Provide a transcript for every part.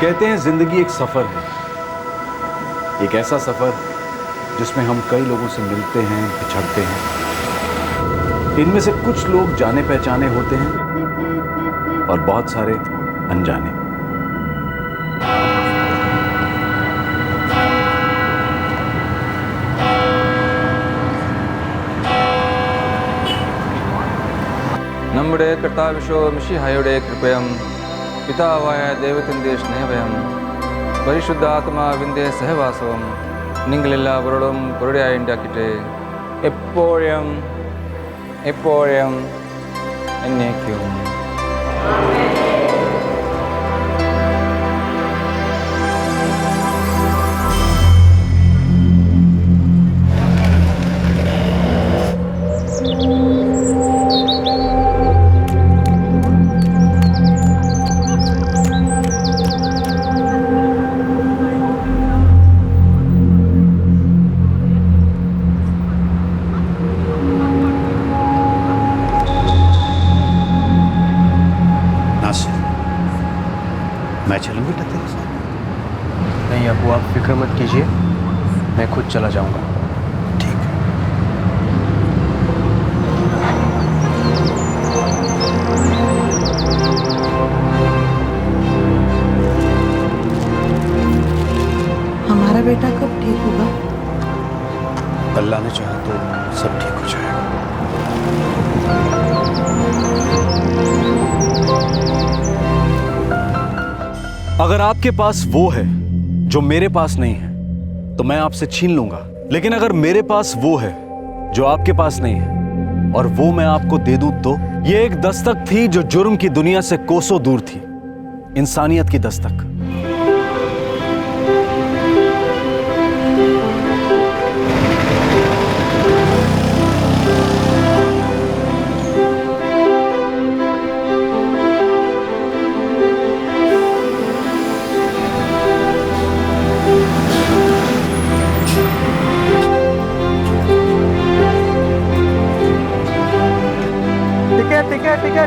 कहते हैं जिंदगी एक सफर है, एक ऐसा सफर जिसमें हम कई लोगों से मिलते हैं, बिछड़ते हैं। इनमें से कुछ लोग जाने पहचाने होते हैं और बहुत सारे अनजाने। നമ്മുടെ കർത്താവിശോ മിശിഹായുടെ കൃപയും പിതാവായ ദൈവത്തിൻ്റെ സ്നേഹവും പരിശുദ്ധാത്മാവിൻ്റെ സഹവാസവും നിങ്ങളെല്ലാവരോടും കൂടെയായി ഉണ്ടാക്കിയിട്ട് എപ്പോഴും എപ്പോഴും എന്നേക്കും. मैं चलूं बेटा तेरे साथ? नहीं अबू, आप फिक्र मत कीजिए, मैं खुद चला जाऊंगा. ठीक है. हमारा बेटा कब ठीक होगा? अल्लाह ने चाहा तो सब ठीक हो जाएगा. अगर आपके पास वो है जो मेरे पास नहीं है तो मैं आपसे छीन लूंगा, लेकिन अगर मेरे पास वो है जो आपके पास नहीं है और वो मैं आपको दे दूं तो ये एक दस्तक थी जो जुर्म की दुनिया से कोसों दूर थी, इंसानियत की दस्तक.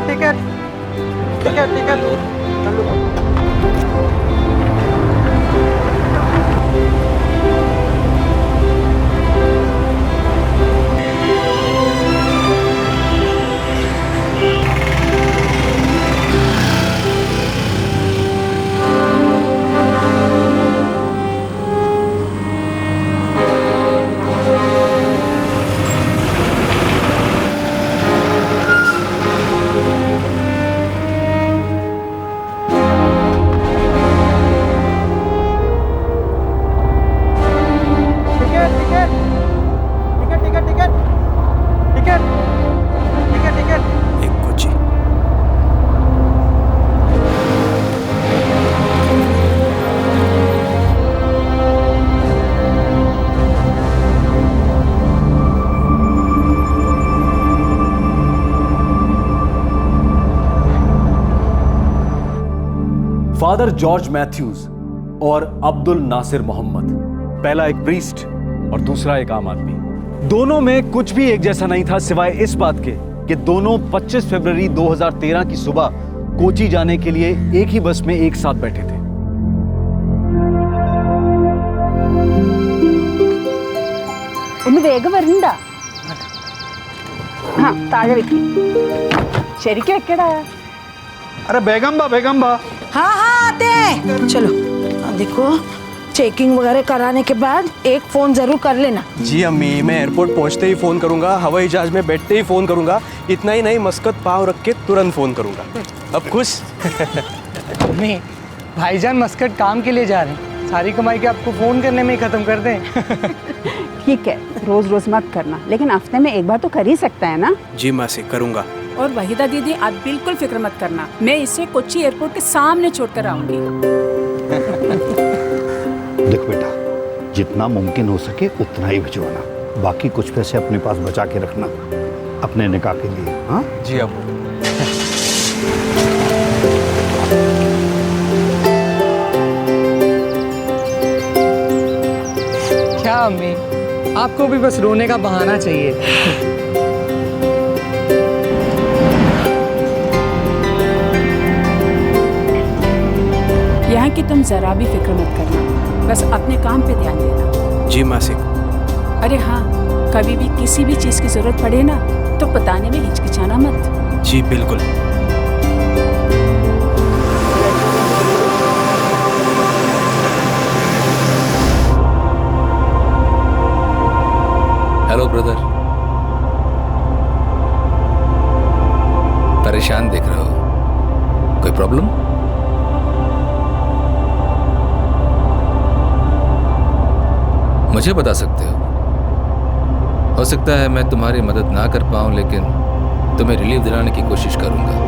टिकट. एक कोची. फादर जॉर्ज मैथ्यूज और अब्दुल नासिर मोहम्मद, पहला एक प्रीस्ट और दूसरा एक आम आदमी. दोनों में कुछ भी एक जैसा नहीं था सिवाय इस बात के कि दोनों 25 फरवरी 2013 की सुबह कोची जाने के लिए एक ही बस में एक साथ बैठे थे. ഒന്ന് വേഗം വരണ്ട. हाँ താഴെ വെക്ക്. ശരിക്കും വെക്കടാ. अरे बेगम बा. हाँ हाँ आते हैं. चलो देखो, चेकिंग वगैरह कराने के बाद एक फोन जरूर कर लेना. जी अम्मी, मैं एयरपोर्ट पहुंचते ही फोन करूंगा, हवाई जहाज में बैठते ही फोन करूंगा. इतना ही नहीं, मस्कत पाव रख के तुरंत फोन करूंगा. अब खुश? नहीं, भाईजान मस्कट काम के लिए जा रहे हैं, सारी कमाई के आपको फोन करने में ही खत्म कर दें. ठीक है, रोज रोज मत करना, लेकिन हफ्ते में एक बार तो कर ही सकता है ना. जी मासी, करूंगा. और वहीदा दीदी, आप बिल्कुल फिक्र मत करना, मैं इसे कोच्चि एयरपोर्ट के सामने छोड़कर आऊंगी. देख बेटा, जितना मुमकिन हो सके उतना ही भिजवाना, बाकी कुछ पैसे अपने पास बचा के रखना अपने निकाह के लिए. हाँ जी अबू. क्या अम्मी, आपको भी बस रोने का बहाना चाहिए. यहाँ बाकी तुम जरा भी फिक्र मत करना, बस अपने काम पे ध्यान देना। जी मासी। अरे हाँ, कभी भी किसी भी चीज़ की जरूरत पड़े ना तो बताने में हिचकिचाना मत। जी बिल्कुल। हेलो ब्रदर, परेशान दिख रहे हो, कोई प्रॉब्लम? मुझे बता सकते हो सकता है मैं तुम्हारी मदद ना कर पाऊं, लेकिन तुम्हें रिलीफ दिलाने की कोशिश करूंगा।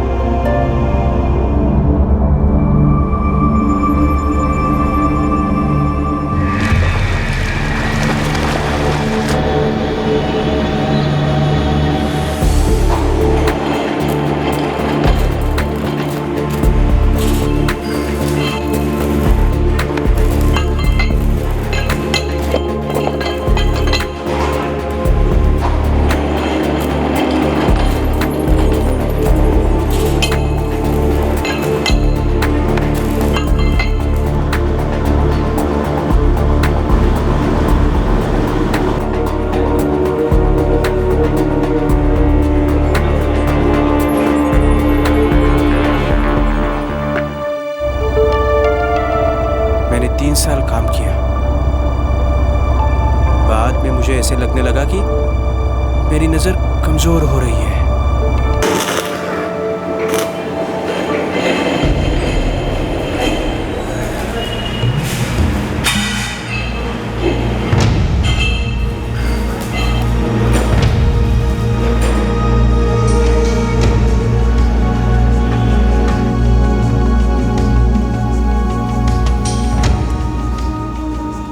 मैंने 3 साल काम किया, बाद में मुझे ऐसे लगने लगा कि मेरी नज़र कमज़ोर हो रही है।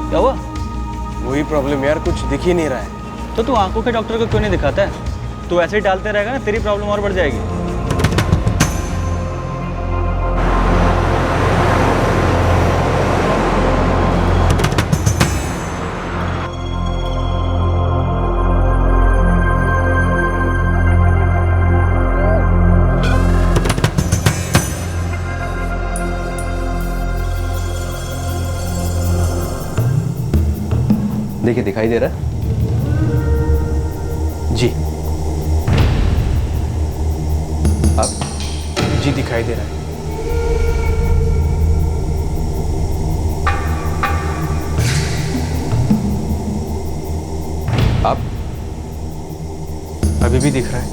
क्या हुआ? वही प्रॉब्लम यार, कुछ दिख ही नहीं रहा है। तो तू आंखों के डॉक्टर को क्यों नहीं दिखाता है? तू ऐसे ही टालते रहेगा ना, तेरी प्रॉब्लम और बढ़ जाएगी। देखिए, दिखाई दे रहा है? जी। अब जी दिखाई दे रहा है। अब अभी भी दिख रहा है।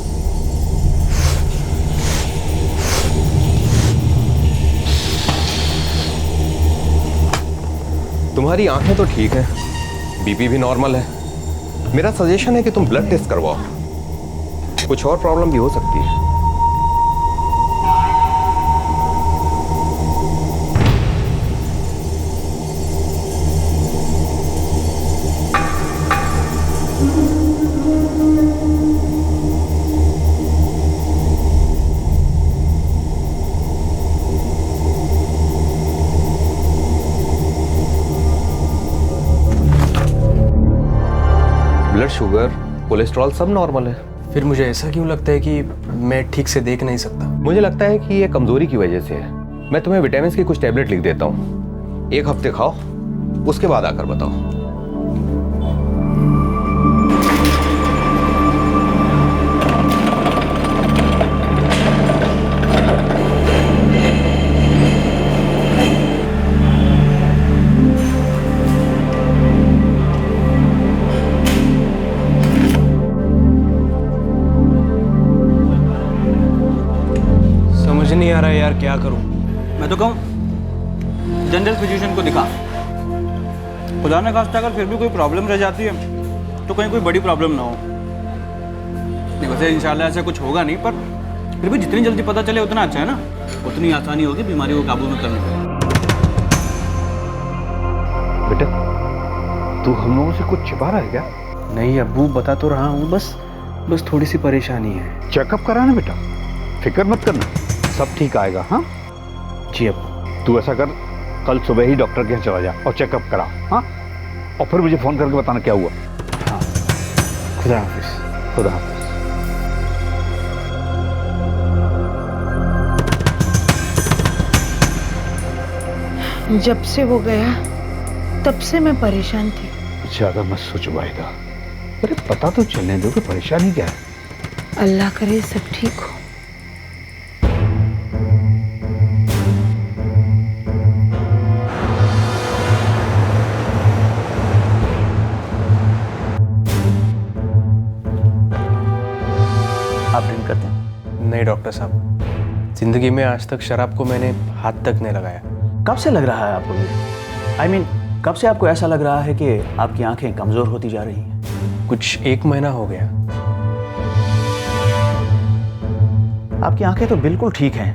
तुम्हारी आंखें तो ठीक है, बीपी भी नॉर्मल है। मेरा सजेशन है कि तुम ब्लड टेस्ट करवाओ, कुछ और प्रॉब्लम भी हो सकती है। ब्लड शुगर, कोलेस्ट्रॉल सब नॉर्मल है। फिर मुझे ऐसा क्यों लगता है कि मैं ठीक से देख नहीं सकता? मुझे लगता है कि ये कमजोरी की वजह से है। मैं तुम्हें विटामिन की कुछ टैबलेट लिख देता हूँ, 1 हफ्ते खाओ, उसके बाद आकर बताओ। नहीं आ रहा है यार, क्या करूं? मैं तो कहूँ जनरल फिजिशियन को दिखा। खुदा न खास्ता अगर फिर भी कोई प्रॉब्लम रह जाती है तो कहीं कोई बड़ी प्रॉब्लम ना हो। नहीं, वैसे इंशाल्लाह ऐसा कुछ होगा नहीं, पर फिर भी जितनी जल्दी पता चले उतना अच्छा है ना, उतनी आसानी होगी बीमारी को काबू में करने में। बेटा, तू हम लोगों से कुछ छिपा रहा है क्या? नहीं अब्बू, बता तो रहा हूँ, बस थोड़ी सी परेशानी है। चेकअप कराना बेटा, फिक्र मत करना, सब ठीक आएगा। हाँ जी अब्बू। तू ऐसा कर, कल सुबह ही डॉक्टर के यहाँ चला जा और चेकअप करा। हाँ, और फिर मुझे फोन करके बताना क्या हुआ। हाँ, खुदा हाफिज। खुदा हाफिज। जब से वो गया तब से मैं परेशान थी। ज्यादा मत सोचो वाहिदा, अरे पता तो चलने दो कि परेशानी क्या है। अल्लाह करे सब ठीक हो। आप ड्रिंक करते हैं? नहीं डॉक्टर साहब, जिंदगी में आज तक शराब को मैंने हाथ तक नहीं लगाया। कब से लग रहा है आपको ये? I mean, कब से आपको ऐसा लग रहा है कि आपकी आंखें कमज़ोर होती जा रही हैं? कुछ 1 महीना हो गया। आपकी आंखें तो बिल्कुल ठीक हैं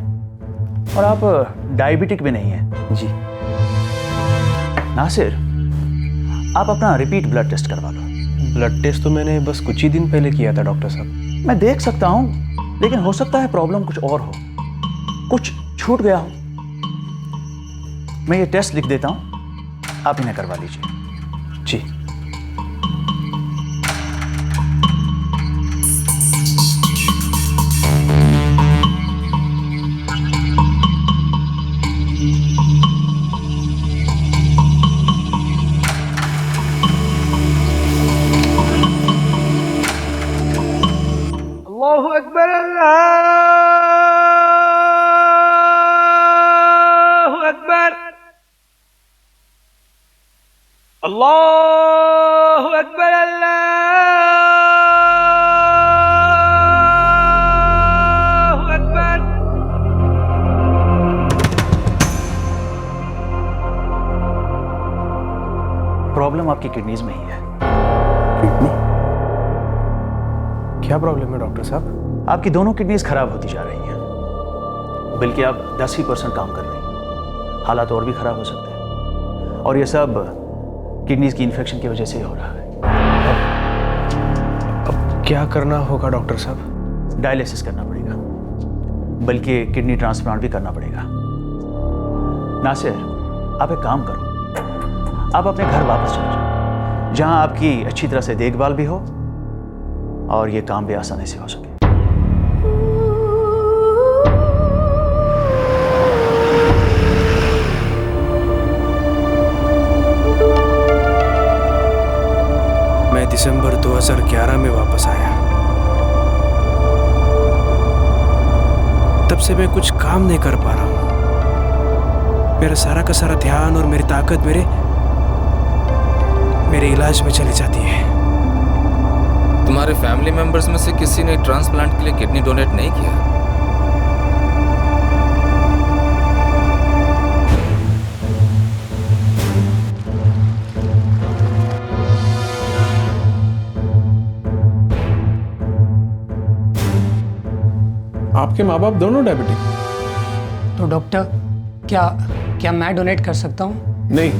और आप डायबिटिक भी नहीं हैं। जी। नासिर, आप अपना रिपीट ब्लड टेस्ट करवा लो। ब्लड टेस्ट तो मैंने बस कुछ ही दिन पहले किया था डॉक्टर साहब। मैं देख सकता हूँ, लेकिन हो सकता है प्रॉब्लम कुछ और हो, कुछ छूट गया हो। मैं ये टेस्ट लिख देता हूँ, आप इन्हें करवा लीजिए। जी। अल्लाहु अकबर, अल्लाहु अकबर, अल्लाहु अकबर, अल्लाहु अकबर। प्रॉब्लम आपकी किडनीज में ही है। किडनी? क्या प्रॉब्लम है डॉक्टर साहब? आपकी दोनों किडनीज खराब होती जा रही हैं, बल्कि आप 10 ही % काम कर रही हैं। हालात और भी खराब हो सकते हैं, और ये सब किडनीज की इन्फेक्शन की वजह से ही हो रहा है। अब क्या करना होगा डॉक्टर साहब? डायलिसिस करना पड़ेगा, बल्कि किडनी ट्रांसप्लांट भी करना पड़ेगा। नासिर, आप एक काम करो, आप अपने घर वापस चले जाओ, जहां आपकी अच्छी तरह से देखभाल भी हो और ये काम भी आसानी से हो सके। मैं दिसंबर 2011 में वापस आया। तब से मैं कुछ काम नहीं कर पा रहा हूं। मेरा सारा का सारा ध्यान और मेरी ताकत मेरे इलाज में चली जाती है। तुम्हारे फैमिली मेंबर्स में से किसी ने ट्रांसप्लांट के लिए किडनी डोनेट नहीं किया? आपके माँ बाप दोनों डायबिटिक? तो डॉक्टर, क्या मैं डोनेट कर सकता हूँ? नहीं,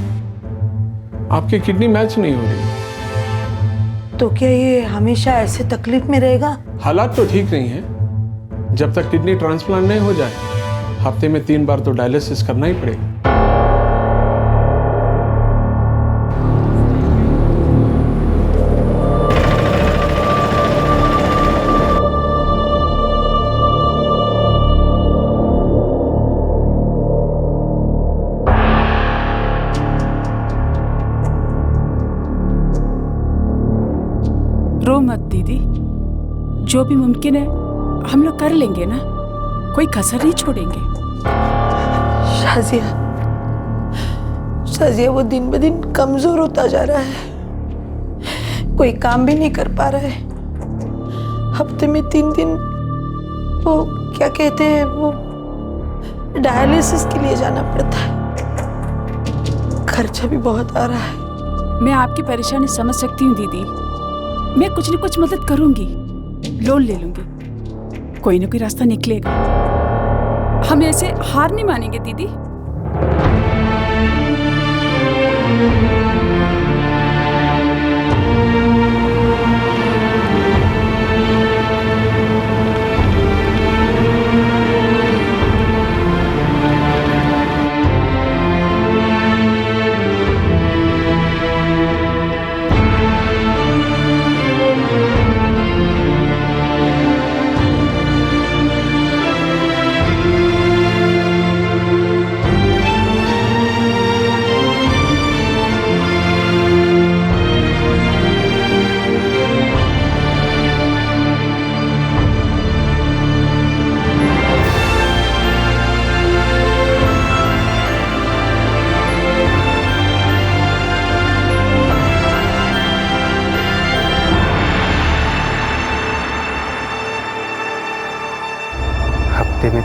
आपकी किडनी मैच नहीं हो रही। तो क्या ये हमेशा ऐसे तकलीफ में रहेगा? हालात तो ठीक नहीं है। जब तक किडनी ट्रांसप्लांट नहीं हो जाए, हफ्ते में 3 बार तो डायलिसिस करना ही पड़ेगा। रो मत दीदी, जो भी मुमकिन है हम लोग कर लेंगे ना, कोई कसर नहीं छोड़ेंगे। शाजिया वो दिन ब दिन कमजोर होता जा रहा है, कोई काम भी नहीं कर पा रहा है। हफ्ते में 3 दिन वो क्या कहते हैं, वो डायलिसिस के लिए जाना पड़ता है। खर्चा भी बहुत आ रहा है। मैं आपकी परेशानी समझ सकती हूँ दीदी, मैं कुछ न कुछ मदद करूंगी, लोन ले लूंगी, कोई ना कोई रास्ता निकलेगा। हम ऐसे हार नहीं मानेंगे दीदी।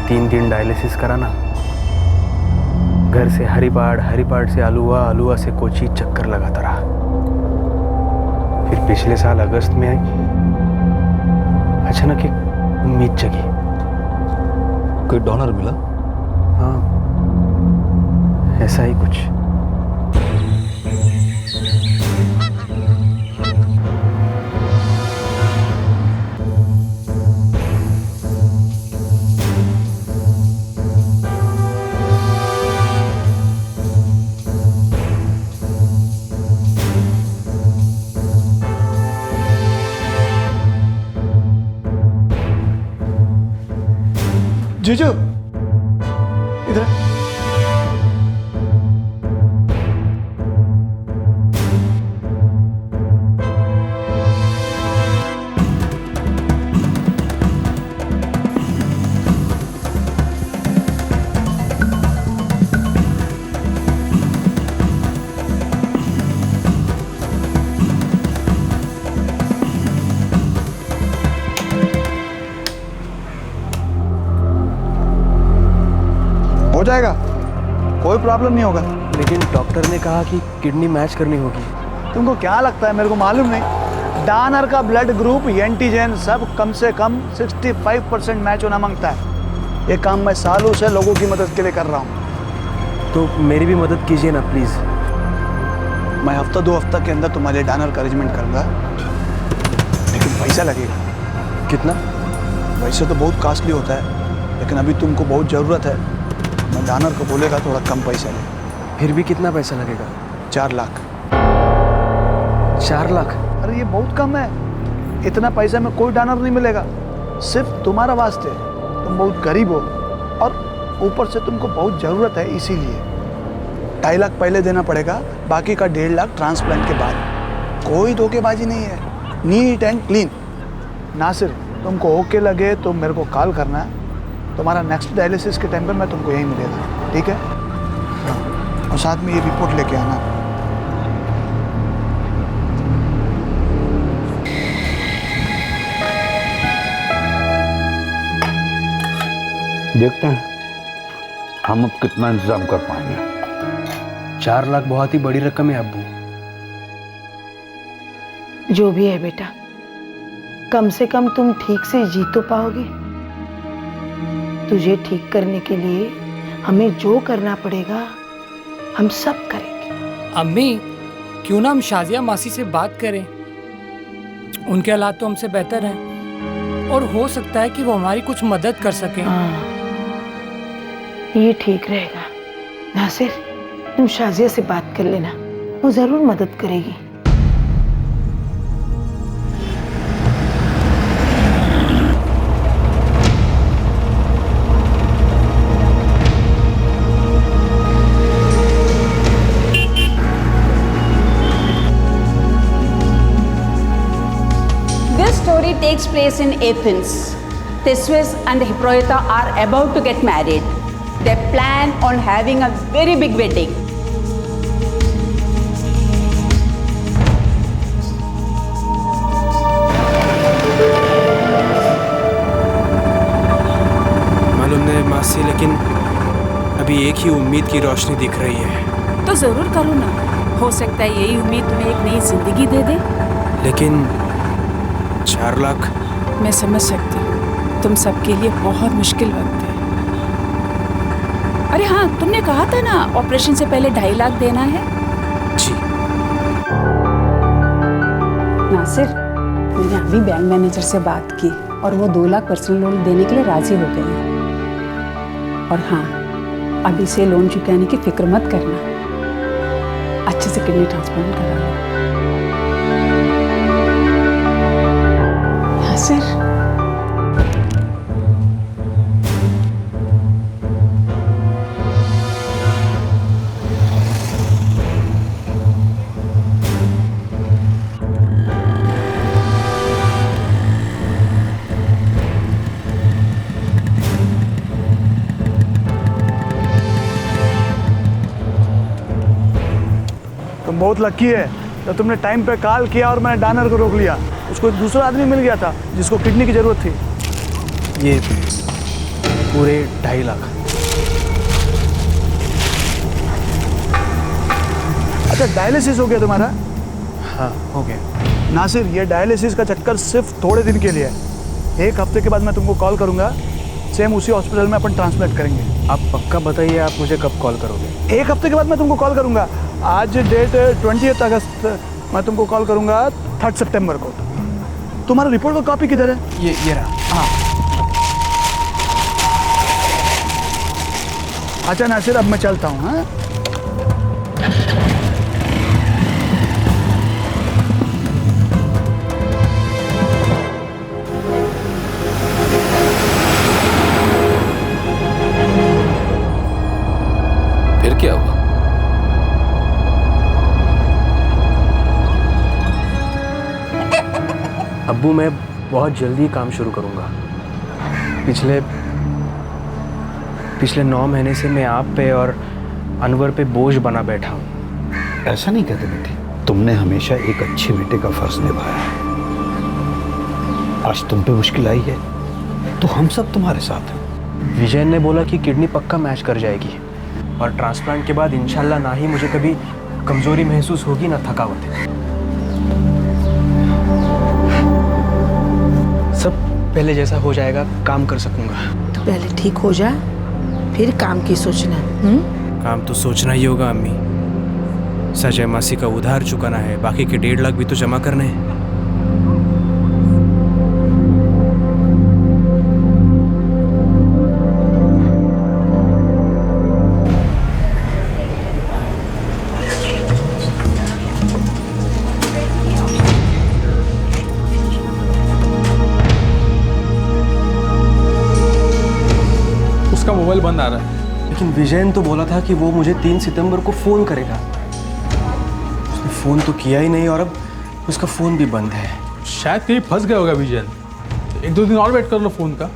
3 दिन डायलिसिस कराना, घर से हरिपाड़ से आलुआ से कोची चक्कर लगाता रहा। फिर पिछले साल अगस्त में अचानक एक उम्मीद जगी। कोई डोनर मिला? हाँ, ऐसा ही कुछ। जीजू इधर। हो जाएगा, कोई प्रॉब्लम नहीं होगा। लेकिन डॉक्टर ने कहा कि किडनी मैच करनी होगी। तुमको क्या लगता है मेरे को मालूम नहीं? डोनर का ब्लड ग्रुप, एंटीजन सब कम से कम 65% मैच होना मांगता है। ये काम मैं सालों से लोगों की मदद के लिए कर रहा हूँ। तो मेरी भी मदद कीजिए ना प्लीज़। मैं हफ्ता 2 हफ्ता के अंदर तुम्हारे डोनर का अरेंजमेंट करूँगा, लेकिन पैसा लगेगा। कितना? वैसे तो बहुत कॉस्टली होता है, लेकिन अभी तुमको बहुत ज़रूरत है। मैं डोनर को बोलेगा थोड़ा कम पैसा ले। फिर भी कितना पैसा लगेगा? 4 लाख। 4 लाख? अरे ये बहुत कम है। इतना पैसा में कोई डोनर नहीं मिलेगा, सिर्फ तुम्हारा वास्ते। तुम बहुत गरीब हो और ऊपर से तुमको बहुत ज़रूरत है, इसीलिए 2.5 लाख पहले देना पड़ेगा, बाकी का 1.5 लाख ट्रांसप्लांट के बाद। कोई धोखेबाजी नहीं है, नीट एंड क्लीन। नासिर, तुमको ओके लगे तो मेरे को कॉल करना है। तुम्हारा नेक्स्ट डायलिसिस के टाइम पर मैं तुमको यहीं मिलेगा, ठीक है? हाँ, और साथ में ये रिपोर्ट लेके आना। देखते हैं हम अब कितना इंतजाम कर पाएंगे। 4 लाख बहुत ही बड़ी रकम है अब्बू। जो भी है बेटा, कम से कम तुम ठीक से जी तो पाओगे। तुझे ठीक करने के लिए हमें जो करना पड़ेगा हम सब करेंगे। अम्मी, क्यों ना हम शाजिया मासी से बात करें? उनके हालात तो हमसे बेहतर हैं और हो सकता है कि वो हमारी कुछ मदद कर सकें। हाँ, ये ठीक रहेगा। नासिर, तुम शाजिया से बात कर लेना, वो जरूर मदद करेगी। This story takes place in Athens. Theseus and Hippolyta are about to get married. They plan on having a very big wedding. मालूम नहीं मासी, लेकिन अभी एक ही उम्मीद की रोशनी दिख रही है। तो जरूर करो ना, हो सकता है यही उम्मीद तुम्हें एक नई जिंदगी दे दे। लेकिन 4 लाख? मैं समझ सकती हूँ, तुम सबके लिए बहुत मुश्किल वक्त है। अरे हाँ, तुमने कहा था ना ऑपरेशन से पहले 2.5 लाख देना है। जी। नासिर, मैंने अभी बैंक मैनेजर से बात की और वो 2 लाख पर्सनल लोन देने के लिए राजी हो गए हैं। और हाँ, अभी से लोन चुकाने की फिक्र मत करना, अच्छे से किडनी ट्रांसप्लांट करा लो। नासिर, तुम बहुत लकी है तो तुमने टाइम पे कॉल किया और मैंने डोनर को रोक लिया। उसको एक दूसरा आदमी मिल गया था जिसको किडनी की जरूरत थी। ये पूरे 2.5 लाख। अच्छा, डायलिसिस हो गया तुम्हारा? हाँ हो गया। नासिर, ये डायलिसिस का चक्कर सिर्फ थोड़े दिन के लिए है। 1 हफ्ते के बाद मैं तुमको कॉल करूंगा, सेम उसी हॉस्पिटल में अपन ट्रांसप्लांट करेंगे। आप पक्का बताइए आप मुझे कब कॉल करोगे? 1 हफ्ते के बाद मैं तुमको कॉल करूंगा। आज डेट 20 अगस्त, मैं तुमको कॉल करूंगा 3 सितंबर को। तुम्हारा रिपोर्ट का कॉपी किधर है? ये रहा। हाँ। अच्छा नासिर, अब मैं चलता हूँ। हाँ, फिर क्या हुआ? अब्बू, मैं बहुत जल्दी काम शुरू करूंगा। पिछले 9 महीने से मैं आप पे और अनवर पे बोझ बना बैठा हूँ। ऐसा नहीं कहते बेटे, तुमने हमेशा एक अच्छे बेटे का फर्ज निभाया है। आज तुम पे मुश्किल आई है तो हम सब तुम्हारे साथ हैं। विजय ने बोला कि किडनी पक्का मैच कर जाएगी और ट्रांसप्लांट के बाद इंशाल्लाह ना ही मुझे कभी कमजोरी महसूस होगी ना थकावट। सब पहले जैसा हो जाएगा, काम कर सकूंगा। तो पहले ठीक हो जा, फिर काम की सोचना। काम तो सोचना ही होगा अम्मी। संजय मासी का उधार चुकाना है, बाकी के 1.5 लाख भी तो जमा करने हैं। उसका मोबाइल बंद आ रहा है। लेकिन विजयन तो बोला था कि वो मुझे 3 सितंबर को फ़ोन करेगा। उसने फ़ोन तो किया ही नहीं और अब उसका फ़ोन भी बंद है। शायद कहीं फंस गया होगा विजयन। 1-2 दिन और वेट कर लो फोन का।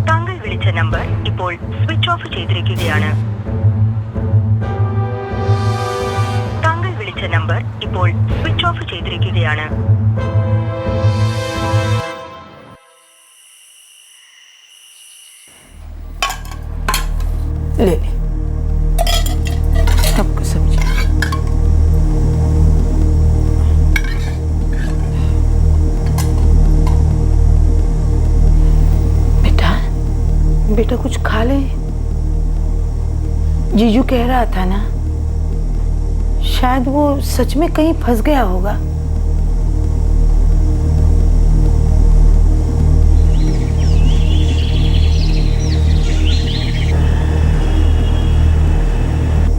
താങ്കൾ വിളിച്ച നമ്പർ ഇപ്പോൾ സ്വിച്ച് ഓഫ് ചെയ്തിരിക്കുകയാണ്. താങ്കൾ വിളിച്ച നമ്പർ ഇപ്പോൾ സ്വിച്ച് ഓഫ് ചെയ്തിരിക്കുകയാണ്. ले सबको सब्जी। बेटा बेटा कुछ खा ले। जीजू कह रहा था ना, शायद वो सच में कहीं फंस गया होगा।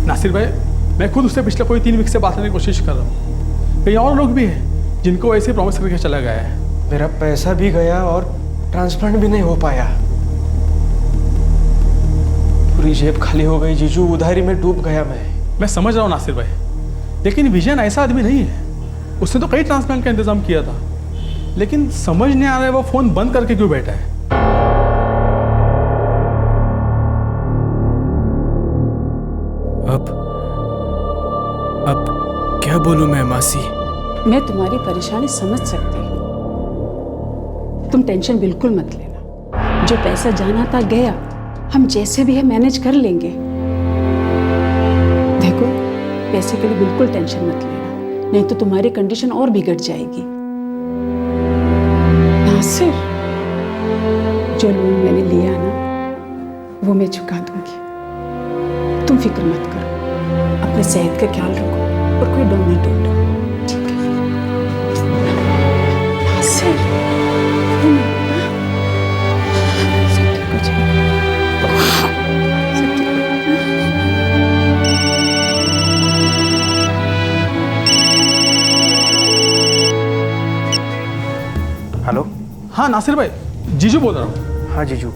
नासिर भाई, मैं खुद उससे पिछले कोई 3 वीक से बात करने की कोशिश कर रहा हूँ। कई और लोग भी हैं जिनको ऐसे प्रॉमिस करके चला गया है। मेरा पैसा भी गया और ट्रांसप्लांट भी नहीं हो पाया। पूरी जेब खाली हो गई जीजू, उधारी में डूब गया मैं समझ रहा हूँ नासिर भाई, लेकिन विजयन ऐसा आदमी नहीं है। उसने तो कई ट्रांसप्लांट का इंतजाम किया था, लेकिन समझ नहीं आ रहा है वो फ़ोन बंद करके क्यों बैठा है। अब क्या बोलूं मैं मासी? मैं तुम्हारी परेशानी समझ सकती हूँ। तुम टेंशन बिल्कुल मत लेना। जो पैसा जाना था गया, हम जैसे भी है मैनेज कर लेंगे। देखो, पैसे के लिए बिल्कुल टेंशन मत लेना, नहीं तो तुम्हारी कंडीशन और बिगड़ जाएगी। नासिर, जो लोन मैंने लिया ना, वो मैं चुका दूंगी। तुम फिक्र मत करो, अपने सेहत का ख्याल रखो और कोई डर नहीं ढूंढो, ठीक है? नासिर, सब ठीक हो जाएगा। सब ठीक हो जाएगा। हेलो। हाँ नासिर भाई, जीजू बोल रहा हूँ। हाँ जीजू,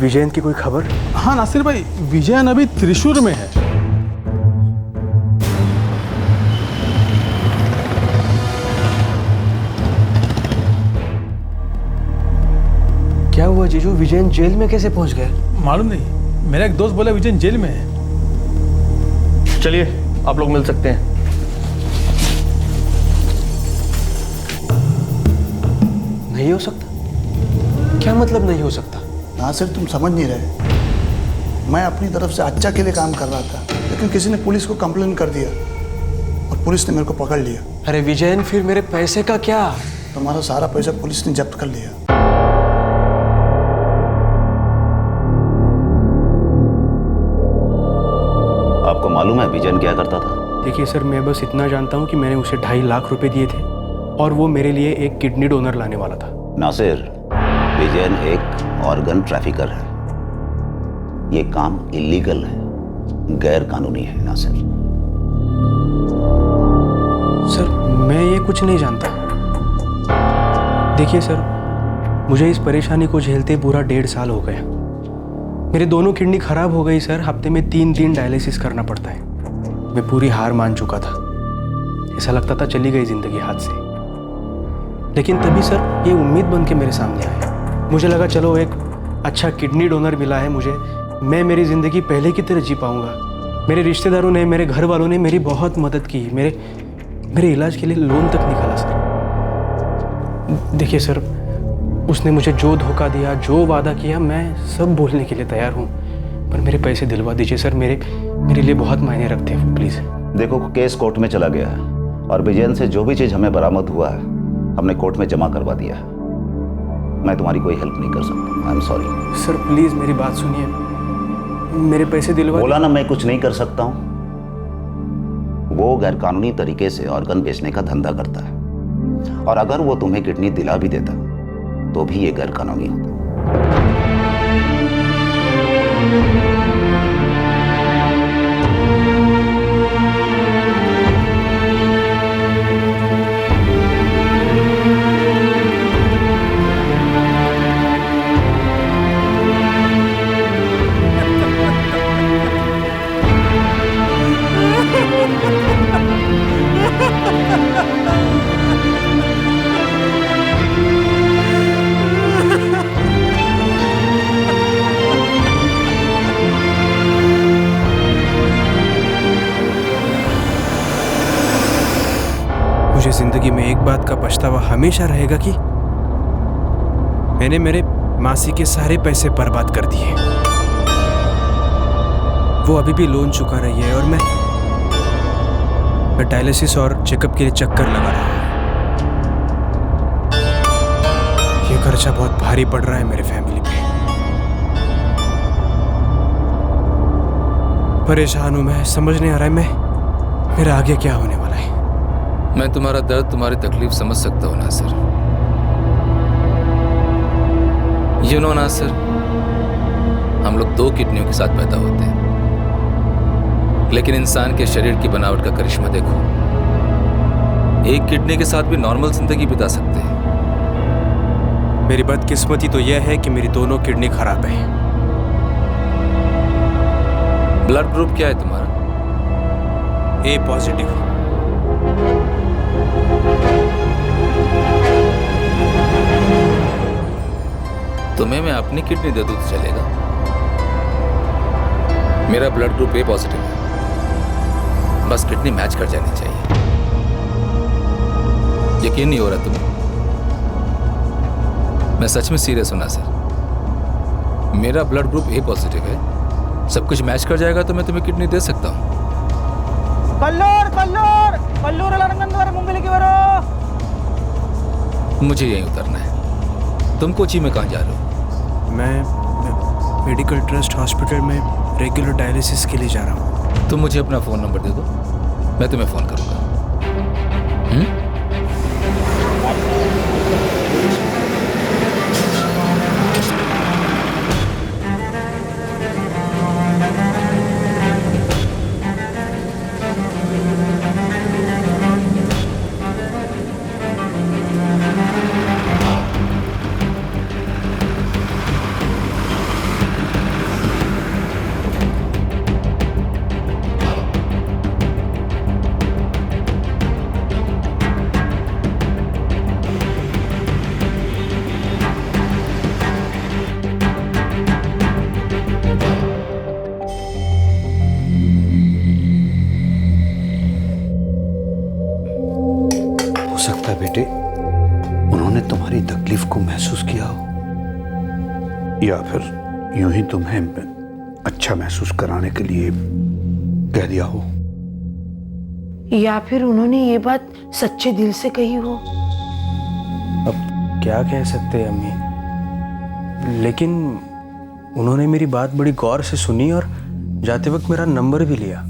विजयन की कोई खबर? हाँ नासिर भाई, विजयन अभी त्रिशूर में है। क्या हुआ जीजू, विजयन जेल में कैसे पहुंच गया? मालूम नहीं, मेरा एक दोस्त बोला विजयन जेल में है। चलिए आप लोग मिल सकते हैं। नहीं हो सकता? क्या मतलब नहीं हो सकता? नासिर, तुम समझ नहीं रहे। मैं अपनी तरफ से अच्छा के लिए काम कर रहा था, लेकिन किसी ने पुलिस को कंप्लेन कर दिया और पुलिस ने मेरे को पकड़ लिया। अरे विजयन, फिर मेरे पैसे का क्या? तुम्हारा सारा पैसा पुलिस ने जब्त कर लिया। आपको मालूम है विजयन क्या करता था? देखिए सर, मैं बस इतना जानता हूँ कि मैंने उसे 2.5 लाख रुपए दिए थे और वो मेरे लिए एक किडनी डोनर लाने वाला था। नासिर, विजयन एक ऑर्गन ट्रैफिकर है। ये काम इलीगल है, गैर कानूनी है नासिर। सर, मैं ये कुछ नहीं जानता। देखिए सर, मुझे इस परेशानी को झेलते पूरा 1.5 साल हो गया। मेरे दोनों किडनी खराब हो गई सर। हफ्ते में 3 दिन डायलिसिस करना पड़ता है। मैं पूरी हार मान चुका था। ऐसा लगता था चली गई जिंदगी हाथ से। लेकिन तभी सर ये उम्मीद बन के मेरे सामने आया। मुझे लगा चलो एक अच्छा किडनी डोनर मिला है मुझे, मैं मेरी ज़िंदगी पहले की तरह जी पाऊंगा। मेरे रिश्तेदारों ने, मेरे घर वालों ने मेरी बहुत मदद की। मेरे इलाज के लिए लोन तक निकाला सर। देखिए सर, उसने मुझे जो धोखा दिया, जो वादा किया, मैं सब बोलने के लिए तैयार हूँ, पर मेरे पैसे दिलवा दीजिए सर। मेरे लिए बहुत मायने रखते हैं वो, प्लीज़। देखो, केस कोर्ट में चला गया है और विजयन से जो भी चीज़ हमें बरामद हुआ है हमने कोर्ट में जमा करवा दिया है। मैं तुम्हारी कोई हेल्प नहीं कर सकता। I am sorry. Sir please मेरी बात सुनिए, मेरे पैसे दिलवा। बोला ना, मैं कुछ नहीं कर सकता हूँ। वो गैरकानूनी तरीके से ऑर्गन बेचने का धंधा करता है और अगर वो तुम्हें किडनी दिला भी देता तो भी ये गैरकानूनी होता। मुझे जिंदगी में एक बात का पछतावा हमेशा रहेगा कि मैंने मेरे मासी के सारे पैसे बर्बाद कर दिए। वो अभी भी लोन चुका रही है और मैं डायलिसिस और चेकअप के लिए चक्कर लगा रहा हूँ। ये खर्चा बहुत भारी पड़ रहा है मेरे फैमिली पे। परेशान हूँ मैं, समझ नहीं आ रहा है मेरा आगे क्या होने वाला है। मैं तुम्हारा दर्द, तुम्हारी तकलीफ समझ सकता हूँ नासिर। यू नो नासिर, हम लोग 2 किडनियों के साथ पैदा होते हैं, लेकिन इंसान के शरीर की बनावट का करिश्मा देखो। एक किडनी के साथ भी नॉर्मल जिंदगी बिता सकते हैं। मेरी बदकिस्मती तो यह है कि मेरी दोनों किडनी खराब है। ब्लड ग्रुप क्या है तुम्हारा? ए पॉजिटिव। तुम्हें मैं अपनी किडनी दे दूं तो चलेगा। मेरा ब्लड ग्रुप ए पॉजिटिव है, बस किडनी मैच कर जानी चाहिए। यकीन नहीं हो रहा तुम्हें? मैं सच में सीरियस हूं नासिर। मेरा ब्लड ग्रुप ए पॉजिटिव है, सब कुछ मैच कर जाएगा तो मैं तुम्हें किडनी दे सकता हूं। मुझे यहीं उतरना है। तुम कोची में कहाँ जा रहे हो? मैं मेडिकल ट्रस्ट हॉस्पिटल में रेगुलर डायलिसिस के लिए जा रहा हूँ। तुम मुझे अपना फ़ोन नंबर दे दो, मैं तुम्हें फ़ोन करूँगा। तुम्हारी तकलीफ को महसूस किया हो, या फिर यूं ही तुम्हें अच्छा महसूस कराने के लिए कह दिया हो, या फिर उन्होंने ये बात सच्चे दिल से कही हो। अब क्या कह सकते हैं अम्मी, लेकिन उन्होंने मेरी बात बड़ी गौर से सुनी और जाते वक्त मेरा नंबर भी लिया।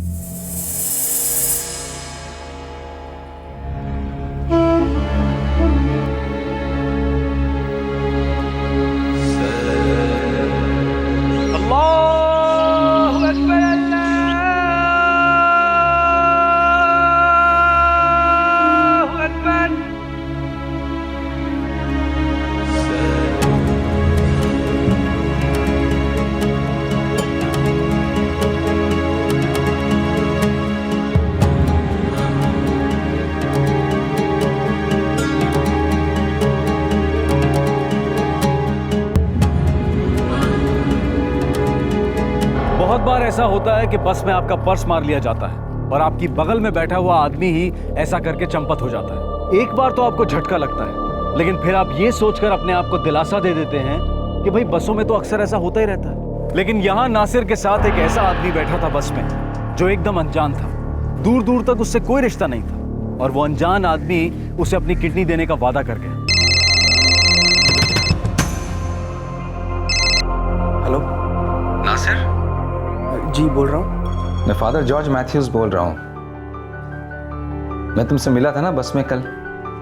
बहुत बार ऐसा होता है कि बस में आपका पर्स मार लिया जाता है और आपकी बगल में बैठा हुआ आदमी ही ऐसा करके चंपत हो जाता है। एक बार तो आपको झटका लगता है, लेकिन फिर आप ये सोचकर अपने आप को दिलासा दे देते हैं कि भाई बसों में तो अक्सर ऐसा होता ही रहता है। लेकिन यहाँ नासिर के साथ एक ऐसा आदमी बैठा था बस में जो एकदम अनजान था, दूर दूर तक उससे कोई रिश्ता नहीं था, और वो अनजान आदमी उसे अपनी किडनी देने का वादा कर गया। हेलो नासिर, जी बोल रहा हूँ। मैं फादर जॉर्ज मैथ्यूज बोल रहा हूँ। मैं तुमसे मिला था ना बस में कल,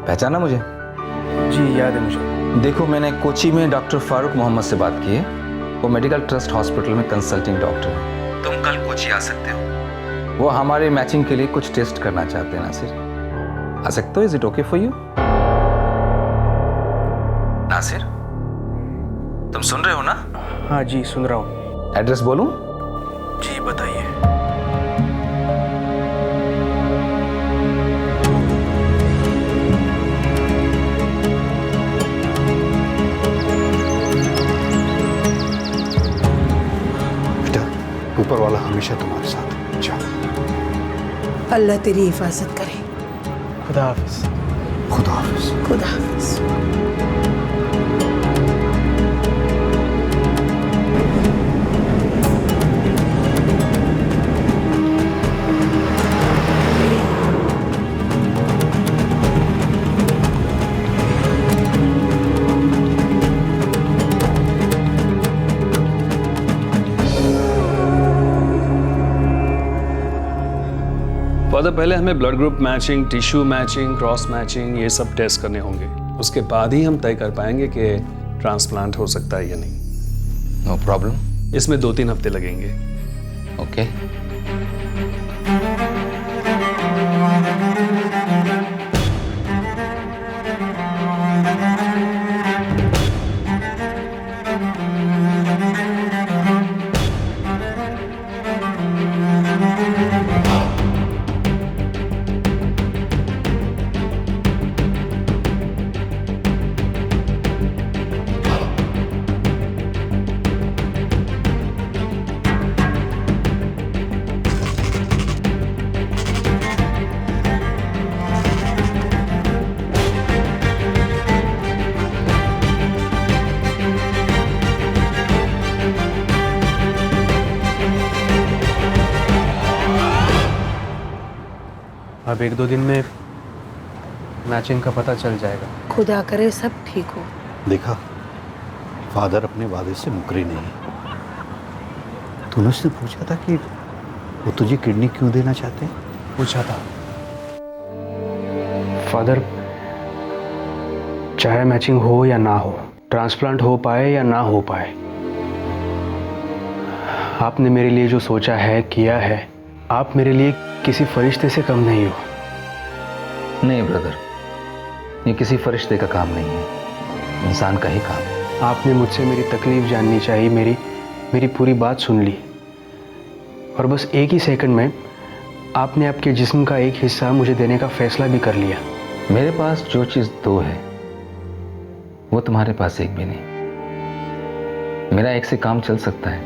पहचाना मुझे? जी याद है मुझे। देखो, मैंने कोची में डॉक्टर फारूक मोहम्मद से बात की है। वो मेडिकल ट्रस्ट हॉस्पिटल में कंसल्टिंग डॉक्टर है। तुम कल कोची आ सकते हो। वो हमारे मैचिंग के लिए कुछ टेस्ट करना चाहते हैं नासिर। आ सकते हो? Is it okay for you? Nasir, तुम सुन रहे हो ना? हाँ जी सुन रहा हूँ। एड्रेस बोलूं? जी बताइए। बेटा, ऊपर वाला हमेशा तुम्हारे साथ। जाओ। अल्लाह तेरी हिफाजत करे। खुदा हाफिज। खुदा हाफिज। खुदा हाफिज। फादर, पहले हमें blood group matching, tissue matching, cross matching, ये सब टेस्ट करने होंगे। उसके बाद ही हम तय कर पाएंगे कि ट्रांसप्लांट हो सकता है या नहीं। No problem. इसमें 2-3 हफ्ते लगेंगे। ओके। अब 1-2 दिन में मैचिंग का पता चल जाएगा। खुदा करे सब ठीक हो। देखा, फादर अपने वादे से मुकरे नहीं। तूने उससे पूछा था कि वो तुझे किडनी क्यों देना चाहते हैं? पूछा था। फादर, चाहे मैचिंग हो या ना हो, ट्रांसप्लांट हो पाए या ना हो पाए, आपने मेरे लिए जो सोचा है, किया है, आप मेरे लिए किसी फरिश्ते से कम नहीं हो। नहीं ब्रदर, ये किसी फरिश्ते का काम नहीं है, इंसान का ही काम है। आपने मुझसे मेरी तकलीफ जाननी चाहिए, मेरी पूरी बात सुन ली, और बस एक ही सेकंड में आपने आपके जिस्म का एक हिस्सा मुझे देने का फैसला भी कर लिया। मेरे पास जो चीज़ 2 है वो तुम्हारे पास एक भी नहीं। मेरा एक से काम चल सकता है,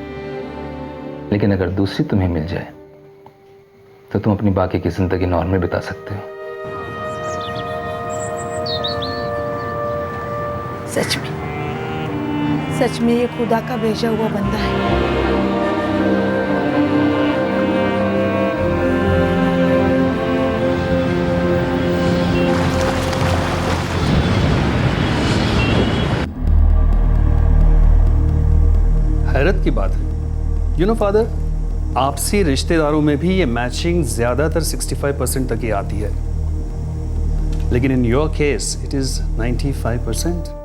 लेकिन अगर दूसरी तुम्हें मिल जाए तो तुम अपनी बाकी की जिंदगी नॉर्मल बिता सकते हो। सच में ये खुदा का भेजा हुआ बंदा है। हैरत की बात है, यू नो फादर, आपसी रिश्तेदारों में भी ये मैचिंग ज्यादातर 65% तक ही आती है, लेकिन in your case it is 95%।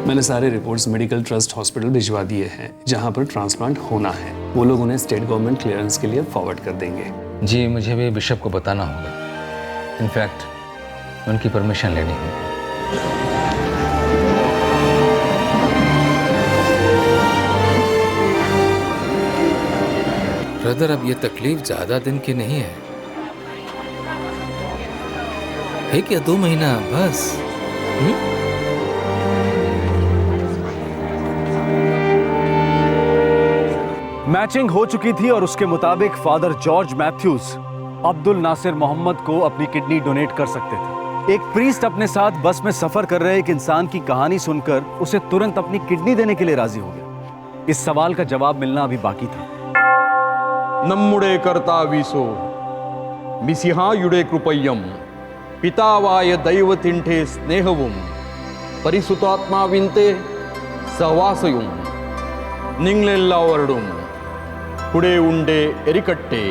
मैंने सारे रिपोर्ट्स मेडिकल ट्रस्ट हॉस्पिटल भिजवा दिए हैं जहां पर ट्रांसप्लांट होना है। वो लोग उन्हें स्टेट गवर्नमेंट क्लियरेंस के लिए फॉरवर्ड कर देंगे। जी, मुझे भी बिशप को बताना होगा। इनफैक्ट उनकी परमिशन लेनी होगी। ब्रदर, अब ये तकलीफ ज्यादा दिन की नहीं है, 1 या 2 महीना बस। मैचिंग हो चुकी थी और उसके मुताबिक फादर जॉर्ज मैथ्यूज अब्दुल नासिर मोहम्मद को अपनी किडनी डोनेट कर सकते थे। एक प्रीस्ट अपने साथ बस में सफर कर रहे एक इंसान की कहानी सुनकर उसे तुरंत अपनी किडनी देने के लिए राजी हो गया। इस सवाल का जवाब मिलना अभी बाकी था। नम्मुडे कर्तावीसो मिसिहायुडे कृपय्यम पितावाय दैवतिंठे स्नेहवुम परिसुतात्माविंते सहवासयुम निंग्लेल्लावरडुम कुडे उंडे एरिकट्टे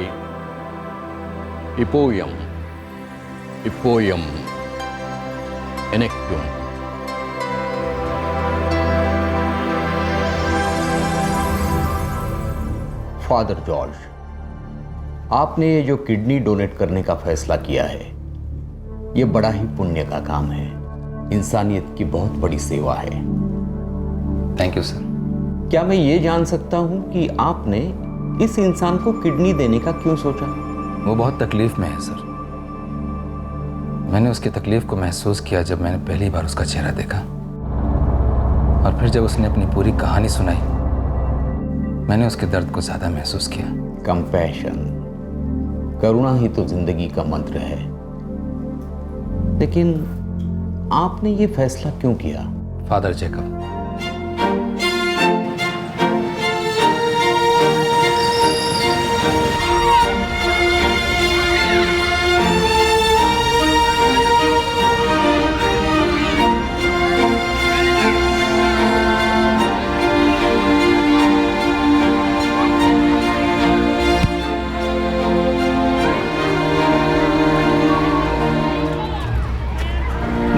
इपोयम इपोयम एनेक्युम। फादर जॉर्ज, आपने ये जो किडनी डोनेट करने का फैसला किया है, ये बड़ा ही पुण्य का काम है, इंसानियत की बहुत बड़ी सेवा है। Thank you sir. क्या मैं ये जान सकता हूं कि आपने इस इंसान को किडनी देने का क्यों सोचा? वो बहुत तकलीफ में है सर। मैंने उसकी तकलीफ को महसूस किया जब मैंने पहली बार उसका चेहरा देखा, और फिर जब उसने अपनी पूरी कहानी सुनाई, मैंने उसके दर्द को ज्यादा महसूस किया। कंपैशन, करुणा ही तो जिंदगी का मंत्र है। लेकिन आपने ये फैसला क्यों किया? फादर जैकब,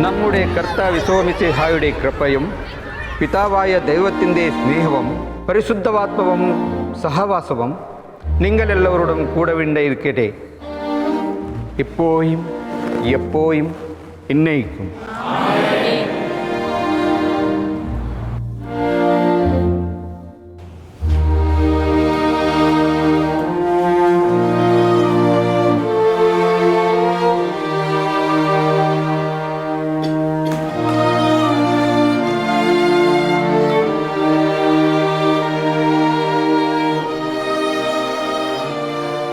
नम्मुडे कर्ताविसोमिति हायुडे कृपयम पितावाय दैवतिंदे स्नेहवम परिशुद्धवात्मवम सहवासवम निंगलेल्लवरुडम कूडविंडे इरुक्केटे इप्पोयिम एप्पोयिम इन्नैक्कुम।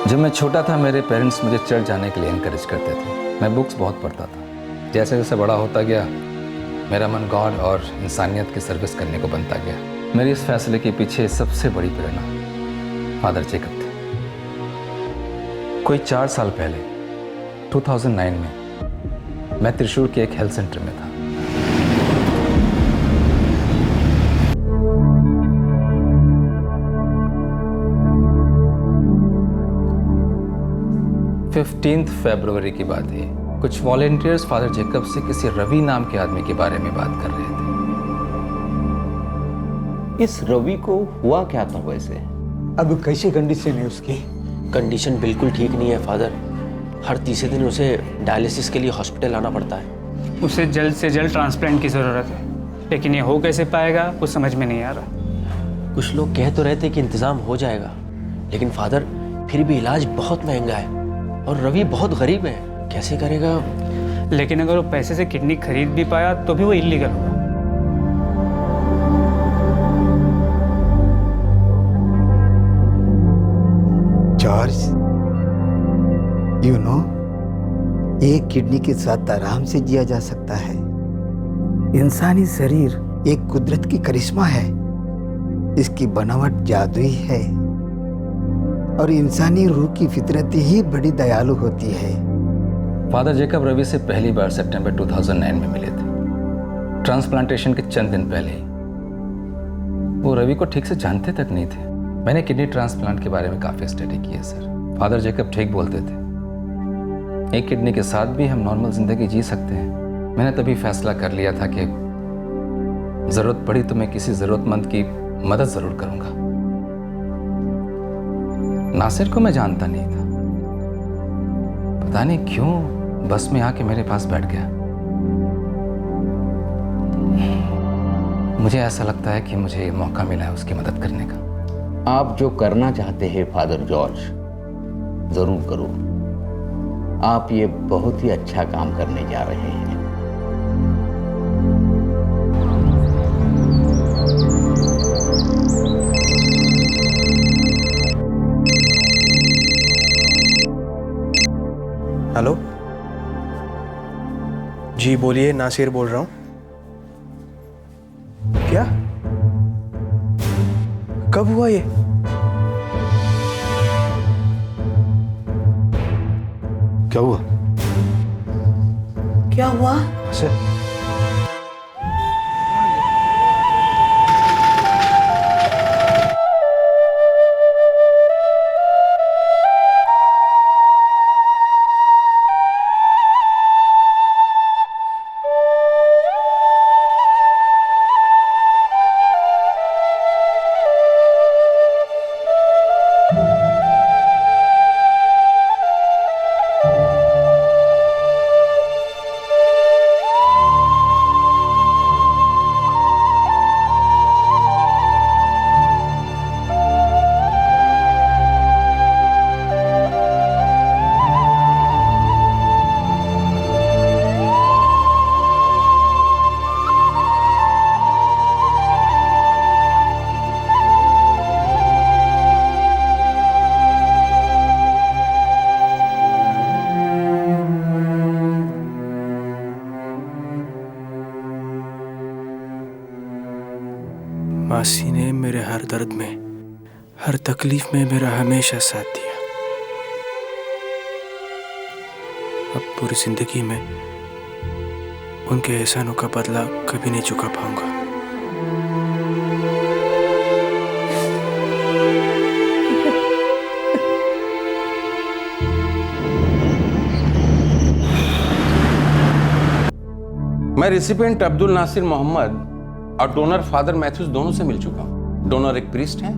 जब मैं छोटा था मेरे पेरेंट्स मुझे चर्च जाने के लिए इनकरेज करते थे। मैं बुक्स बहुत पढ़ता था। जैसे जैसे बड़ा होता गया मेरा मन गॉड और इंसानियत की सर्विस करने को बनता गया। मेरे इस फैसले के पीछे सबसे बड़ी प्रेरणा फादर जैकब थे। कोई 4 साल पहले 2009 में मैं त्रिशूर के एक हेल्थ सेंटर में था। फरवरी की बात है। कुछ वॉलेंटियर्स फादर जैकब से किसी रवि नाम के आदमी के बारे में बात कर रहे थे। इस रवि को हुआ क्या था वैसे? अब कैसी कंडीशन है उसकी? कंडीशन बिल्कुल ठीक नहीं है फादर। हर तीसरे दिन उसे डायलिसिस के लिए हॉस्पिटल आना पड़ता है। उसे जल्द से जल्द ट्रांसप्लांट की ज़रूरत है, लेकिन ये हो कैसे पाएगा कुछ समझ में नहीं आ रहा। कुछ लोग कह तो रहे थे कि इंतज़ाम हो जाएगा, लेकिन फादर फिर भी इलाज बहुत महंगा है और रवि बहुत गरीब है, कैसे करेगा? लेकिन अगर वो पैसे से किडनी खरीद भी पाया तो भी वो इलीगल होगा। जॉर्ज, you know, एक किडनी के साथ आराम से जिया जा सकता है। इंसानी शरीर एक कुदरत की करिश्मा है। इसकी बनावट जादुई है और इंसानी रूह की फितरत ही बड़ी दयालु होती है। फादर जेकब रवि से पहली बार सितंबर 2009 में मिले थे। ट्रांसप्लांटेशन के चंद दिन पहले ही। वो रवि को ठीक से जानते तक नहीं थे। मैंने किडनी ट्रांसप्लांट के बारे में काफ़ी स्टडी की है सर। फादर जेकब ठीक बोलते थे। एक किडनी के साथ भी हम नॉर्मल जिंदगी जी सकते हैं। मैंने तभी फैसला कर लिया था कि ज़रूरत पड़ी तो मैं किसी ज़रूरतमंद की मदद ज़रूर करूँगा। नासिर को मैं जानता नहीं था। पता नहीं क्यों बस में आके मेरे पास बैठ गया। मुझे ऐसा लगता है कि मुझे ये मौका मिला है उसकी मदद करने का। आप जो करना चाहते हैं फादर जॉर्ज, जरूर करो। आप ये बहुत ही अच्छा काम करने जा रहे हैं। हेलो जी, बोलिए। नासिर बोल रहा हूँ। क्या? कब हुआ ये? क्या हुआ? क्या हुआ? मासी ने मेरे हर दर्द में, हर तकलीफ में मेरा हमेशा साथ दिया। अब पूरी जिंदगी में उनके एहसानों का बदला कभी नहीं चुका पाऊंगा। मैं रिसिपिएंट अब्दुल नासिर मोहम्मद और डोनर फादर मैथ्यूज दोनों से मिल चुका हूं। डोनर एक प्रीस्ट हैं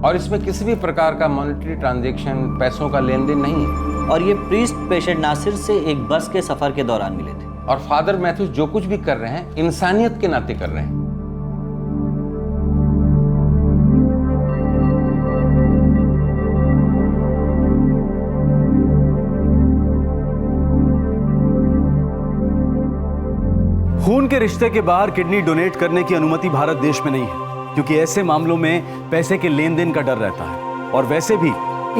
और इसमें किसी भी प्रकार का मॉनेटरी ट्रांजैक्शन, पैसों का लेन देन नहीं है। और ये प्रीस्ट पेशेंट नासिर से एक बस के सफर के दौरान मिले थे। और फादर मैथ्यूज जो कुछ भी कर रहे हैं इंसानियत के नाते कर रहे हैं। खून के रिश्ते के बाहर किडनी डोनेट करने की अनुमति भारत देश में नहीं है, क्योंकि ऐसे मामलों में पैसे के लेन देन का डर रहता है और वैसे भी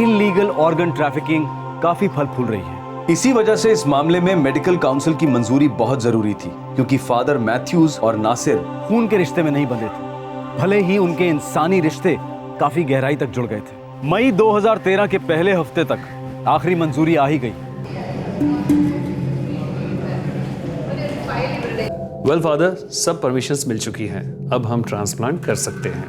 इलीगल ऑर्गन ट्रैफिकिंग काफी फल फूल रही है। इसी वजह से इस मामले में मेडिकल काउंसिल की मंजूरी बहुत जरूरी थी, क्योंकि फादर मैथ्यूज और नासिर खून के रिश्ते में नहीं बंधे थे, भले ही उनके इंसानी रिश्ते काफी गहराई तक जुड़ गए थे। मई 2013 के पहले हफ्ते तक आखिरी मंजूरी आ ही गई। वेल फादर, सब परमिशंस मिल चुकी हैं। अब हम ट्रांसप्लांट कर सकते हैं।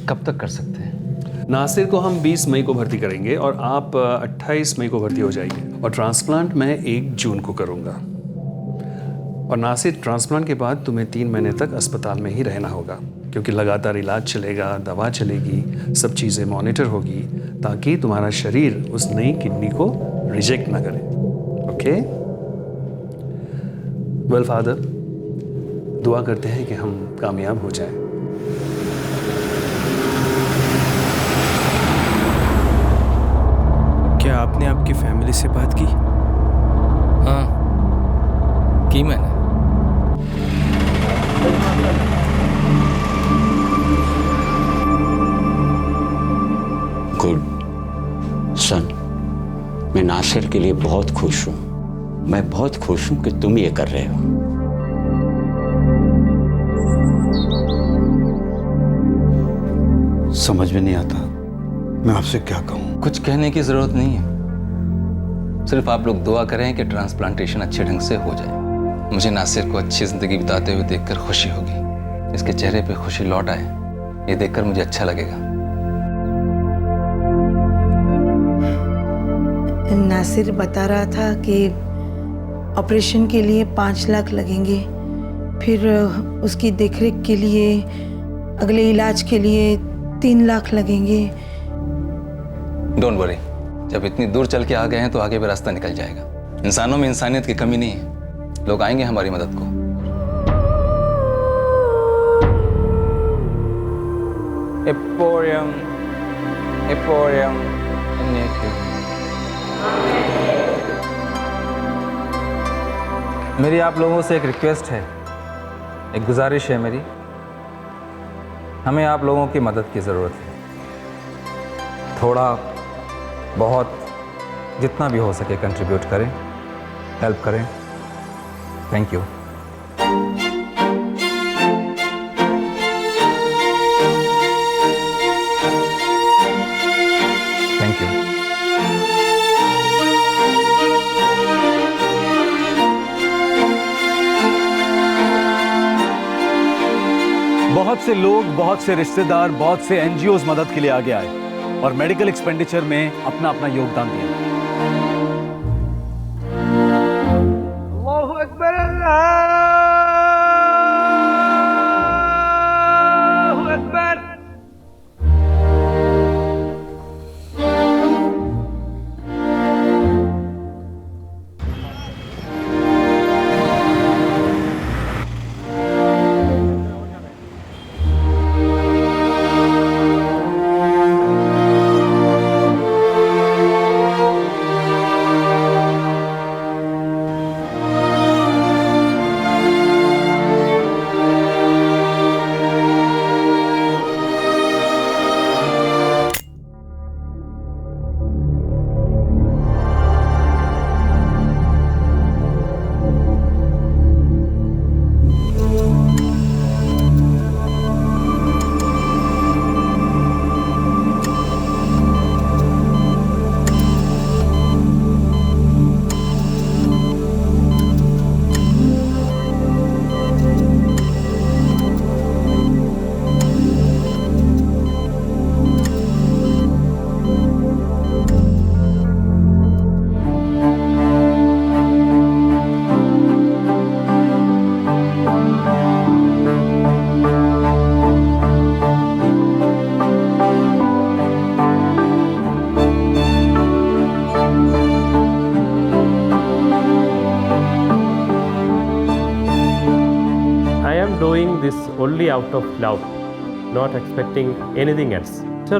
कब तक कर सकते हैं? नासिर को हम 20 मई को भर्ती करेंगे और आप 28 मई को भर्ती हो जाएंगे और ट्रांसप्लांट मैं 1 जून को करूंगा। और नासिर, ट्रांसप्लांट के बाद तुम्हें 3 महीने तक अस्पताल में ही रहना होगा, क्योंकि लगातार इलाज चलेगा, दवा चलेगी, सब चीज़ें मॉनिटर होगी, ताकि तुम्हारा शरीर उस नई किडनी को रिजेक्ट ना करे। ओके? वेल फादर, दुआ करते हैं कि हम कामयाब हो जाएं। क्या आपने आपकी फैमिली से बात की? हाँ, की मैंने। गुड सन, मैं नासिर नासिर के लिए बहुत खुश हूँ। मैं बहुत खुश हूँ कि तुम ये कर रहे हो। समझ में नहीं आता मैं आपसे क्या कहूँ। कुछ कहने की जरूरत नहीं है, सिर्फ आप लोग दुआ करें कि ट्रांसप्लांटेशन अच्छे ढंग से हो जाए। मुझे नासिर को अच्छी जिंदगी बिताते हुए देखकर खुशी होगी। इसके चेहरे पे खुशी लौट आए, ये देखकर मुझे अच्छा लगेगा। नासिर बता रहा था कि ऑपरेशन के लिए 5 लाख लगेंगे, फिर उसकी देखरेख के लिए, अगले इलाज के लिए 3 लाख लगेंगे। डोंट वरी, जब इतनी दूर चल के आ गए हैं तो आगे भी रास्ता निकल जाएगा। इंसानों में इंसानियत की कमी नहीं है, लोग आएंगे हमारी मदद को। मेरी आप लोगों से एक रिक्वेस्ट है, एक गुजारिश है मेरी। हमें आप लोगों की मदद की ज़रूरत है। थोड़ा बहुत जितना भी हो सके कंट्रीब्यूट करें, हेल्प करें। Thank you. Thank you. बहुत से लोग, बहुत से रिश्तेदार, बहुत से एनजीओज मदद के लिए आगे आए और मेडिकल एक्सपेंडिचर में अपना अपना योगदान दिया। अल्लाहु अकबर, अल्लाहु Akbar. doing this only out of love, not expecting anything else. After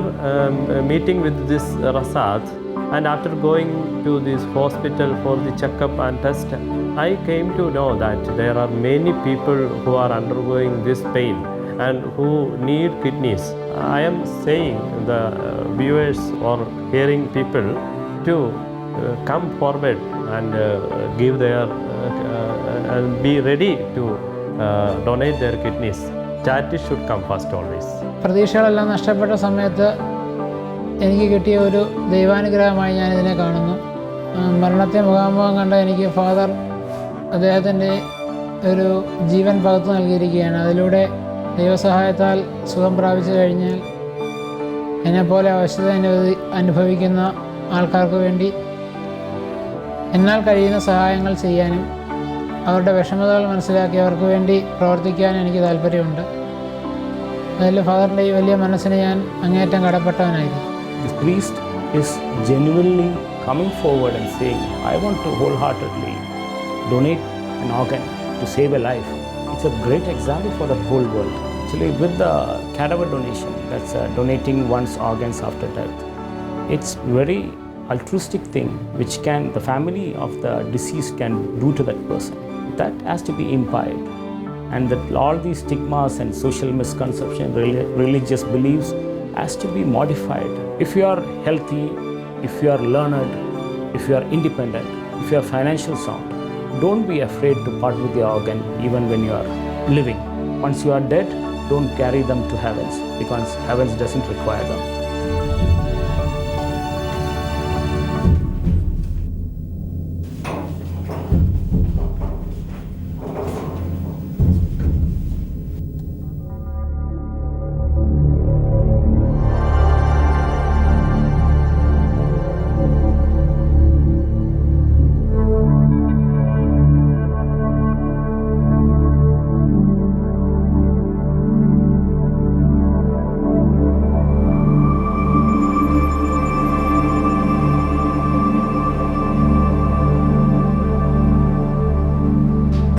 meeting with this Rasat, and after going to this hospital for the checkup and test, I came to know that there are many people who are undergoing this pain and who need kidneys. I am saying the viewers or hearing people to come forward and give their and be ready to donate their kidneys. Charity should come first always. പ്രതീക്ഷകളെല്ലാം നഷ്ടപ്പെട്ട സമയത്ത് എനിക്ക് കിട്ടിയ ഒരു ദൈവാനുഗ്രഹമായി ഞാനിതിനെ കാണുന്നു. മരണത്തെ മുഖാമുഖം കണ്ട എനിക്ക് ഫാദർ അദ്ദേഹത്തിൻ്റെ ഒരു ജീവൻ പകർന്നു നൽകിയിരിക്കുകയാണ്. അതിലൂടെ ദൈവസഹായത്താൽ സുഖം പ്രാപിച്ചു കഴിഞ്ഞാൽ എന്നെപ്പോലെ അവശത അനുഭവിക്കുന്ന ആൾക്കാർക്ക് വേണ്ടി എന്നാൽ കഴിയുന്ന സഹായങ്ങൾ ചെയ്യാനും അവരുടെ വിഷമതകൾ മനസ്സിലാക്കി അവർക്ക് വേണ്ടി പ്രവർത്തിക്കാനും എനിക്ക് താല്പര്യമുണ്ട്. അതിൽ ഫാദറിൻ്റെ ഈ വലിയ മനസ്സിന് ഞാൻ അങ്ങേയറ്റം കടപ്പെട്ടവനായിരുന്നു. This priest is genuinely coming forward and saying, I want to wholeheartedly donate an organ to save a life. It's a great example for the whole world. Actually, with the cadaver donation, that's donating one's organs after death, it's very altruistic thing which the family of the deceased can do to that person. That has to be imbibed, and that all these stigmas and social misconceptions, religious beliefs has to be modified. If you are healthy, if you are learned, if you are independent, if you are financially sound, don't be afraid to part with your organ even when you are living. Once you are dead, don't carry them to heavens because heavens doesn't require them.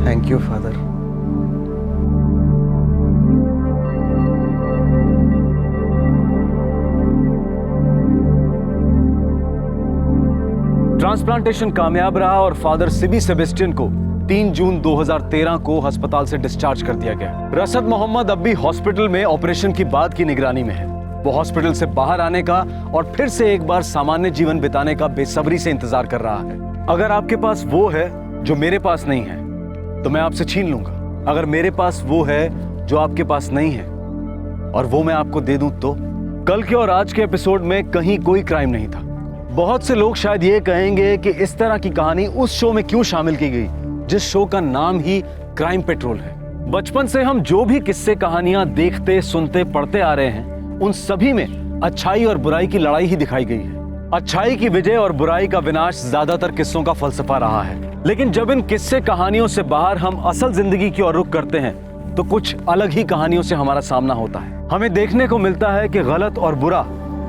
Thank you father. Transplantation कामयाब रहा और father Sibi Sebastian को 3 जून 2013 को अस्पताल से discharge कर दिया गया। रसद मोहम्मद अब भी हॉस्पिटल में ऑपरेशन की बाद की निगरानी में है। वो हॉस्पिटल से बाहर आने का और फिर से एक बार सामान्य जीवन बिताने का बेसब्री से इंतजार कर रहा है। अगर आपके पास वो है जो मेरे पास नहीं है तो मैं आपसे छीन लूंगा। अगर मेरे पास वो है जो आपके पास नहीं है और वो मैं आपको दे दूं तो? कल के और आज के एपिसोड में कहीं कोई क्राइम नहीं था। बहुत से लोग शायद ये कहेंगे कि इस तरह की कहानी उस शो में क्यों शामिल की गई जिस शो का नाम ही क्राइम पेट्रोल है। बचपन से हम जो भी किस्से कहानियां देखते, सुनते, पढ़ते आ रहे हैं उन सभी में अच्छाई और बुराई की लड़ाई ही दिखाई गई है। अच्छाई की विजय और बुराई का विनाश ज्यादातर किस्सों का फलसफा रहा है। लेकिन जब इन किस्से कहानियों से बाहर हम असल जिंदगी की ओर रुख करते हैं तो कुछ अलग ही कहानियों से हमारा सामना होता है। हमें देखने को मिलता है कि गलत और बुरा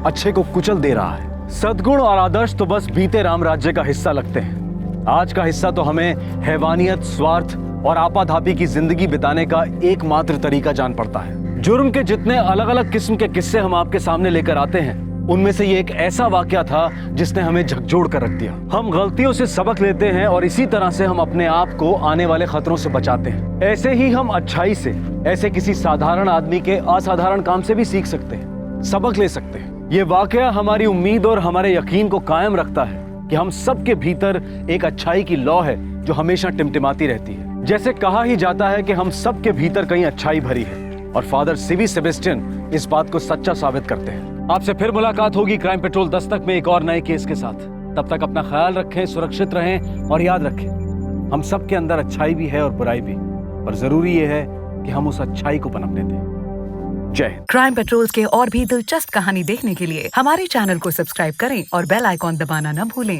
अच्छे को कुचल दे रहा है। सद्गुण और आदर्श तो बस बीते राम राज्य का हिस्सा लगते हैं। आज का हिस्सा तो हमें हैवानियत, स्वार्थ और आपाधापी की जिंदगी बिताने का एकमात्र तरीका जान पड़ता है। जुर्म के जितने अलग अलग किस्म के किस्से हम आपके सामने लेकर आते हैं उनमें से ये एक ऐसा वाकया था जिसने हमें झकझोर कर रख दिया। हम गलतियों से सबक लेते हैं और इसी तरह से हम अपने आप को आने वाले खतरों से बचाते हैं। ऐसे ही हम अच्छाई से, ऐसे किसी साधारण आदमी के असाधारण काम से भी सीख सकते हैं, सबक ले सकते हैं। ये वाकया हमारी उम्मीद और हमारे यकीन को कायम रखता है कि हम सबके भीतर एक अच्छाई की लौ है जो हमेशा टिमटिमाती रहती है। जैसे कहा ही जाता है कि हम सबके भीतर कहीं अच्छाई भरी है और फादर सिबी सेबेस्टियन इस बात को सच्चा साबित करते हैं। आपसे फिर मुलाकात होगी क्राइम पेट्रोल दस्तक में एक और नए केस के साथ। तब तक अपना ख्याल रखें, सुरक्षित रहें और याद रखें हम सबके अंदर अच्छाई भी है और बुराई भी, पर जरूरी ये है कि हम उस अच्छाई को पनपने दें। जय हिंद। क्राइम पेट्रोल के और भी दिलचस्प कहानी देखने के लिए हमारे चैनल को सब्सक्राइब करें और बेल आइकॉन दबाना न भूलें।